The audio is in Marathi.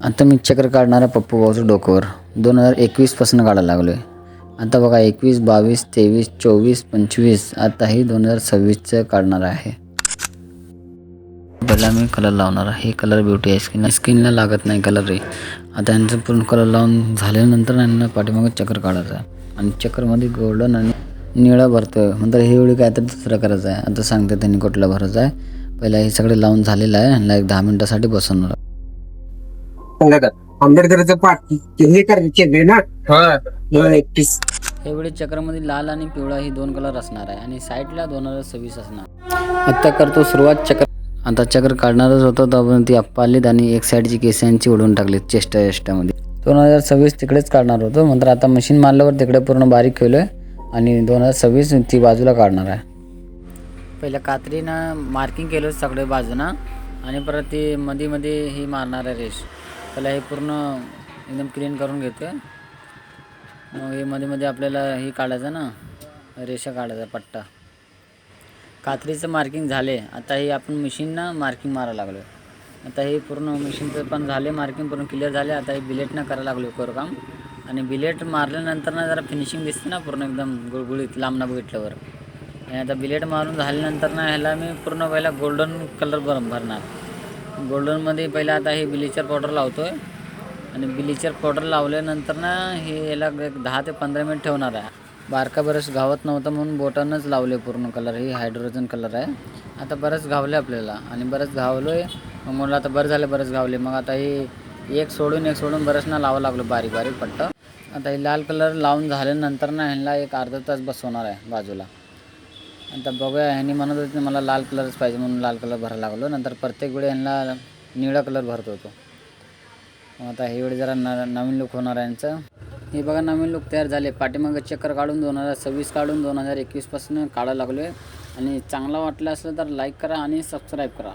आता मी चक्र काढणारा पप्पू भाऊचं डोकंवर 2021पासून काढायला लागलो आहे. आता बघा 21, 22, 23, 24, 25 आताही 2026चं काढणार आहे. पहिला मी कलर लावणार आहे. हे कलर ब्युटी आहे, स्किनला लागत नाही कलर आहे. आता यांचं पूर्ण कलर लावून झाल्यानंतर यांना पाठीमागे चक्र काढायचं आहे आणि चक्रमध्ये गोल्डन आणि निळा भरतोय. नंतर हे एवढी काय तर दुसरं करायचं आहे. आता सांगते त्यांनी कुठलं भरायचं आहे. पहिला हे सगळे लावून झालेलं आहे. ह्यांना एक 10 मिनिटासाठी बसवणार. आंबेडकरचं पाठ हे करायचे ना. एवढी चक्रामध्ये लाल आणि पिवळा ही 2 कलर असणार आहे आणि साईडला 2026 असणार. आता करतो सुरुवात चक्र. आता चक्र काढणारच होतो तर ती अप्पा आलीत आणि एक साईडची केसांची ओढून टाकली चेष्टामध्ये. 2026 तिकडेच काढणार होतो. नंतर आता मशीन मारल्यावर तिकडे पूर्ण बारीक केलं आहे आणि 2026 ती बाजूला काढणार आहे. पहिल्या कात्रीनं मार्किंग केलं सगळे बाजूनं आणि परत ती मध्ये ही मारणार आहे रेष. त्याला हे पूर्ण एकदम क्लीन करून घेतो. मग हे मध्ये आपल्याला हे काढायचं ना, रेषा काढायचा पट्टा. कात्रीचं मार्किंग झाले. आता हे आपण मशीननं मार्किंग मारायला लागलो. आता हे पूर्ण मशीनचं पण झाले मार्किंग पूर्ण क्लिअर झाले. आता हे बिलेटनं करायला लागलो कोरकाम आणि बिलेट मारल्यानंतर ना जरा फिनिशिंग दिसते ना पूर्ण एकदम गुळगुळीत लांबना बघितल्यावर. आणि आता बिलेट मारून झाल्यानंतर ना ह्याला मी पूर्ण पहिला गोल्डन कलर भरणार. गोल्डनमध्ये पहिला आता हे ब्लिचर पावडर लावतो आहे आणि ब्लिचर पावडर लावल्यानंतर ना हे याला एक 10 ते 15 मिनिट ठेवणार आहे. बारका बरंच गावत नव्हतं म्हणून बोटानंच लावले पूर्ण कलर. ही हायड्रोजन कलर आहे. आता बरंच गावले आपल्याला आणि बरंच गावलो आहे. मग म्हणलं आता बरं झालं बरंच गावले. मग आता हे एक सोडून बरंच ना लावावं लागलं बारीक पट्ट. आता हे लाल कलर लावून झाल्यानंतर ना ह्यांना एक अर्धा तास बसवणार आहे बाजूला. आता बघूया. ह्यांनी म्हणत होते मला लाल कलरच पाहिजे म्हणून लाल कलर भरायला लागलो. नंतर प्रत्येक वेळी ह्यांना निळा कलर भरत होतो. आता हे वेळी जरा नवीन लुक होणार आहे यांचं. हे बघा नवीन लुक तयार झाले. पाठीमागे चक्कर काढून 2026 काढून 2021पासून काढायला लागलो आहे. आणि चांगला वाटलं असलं तर लाईक करा आणि सबस्क्राईब करा.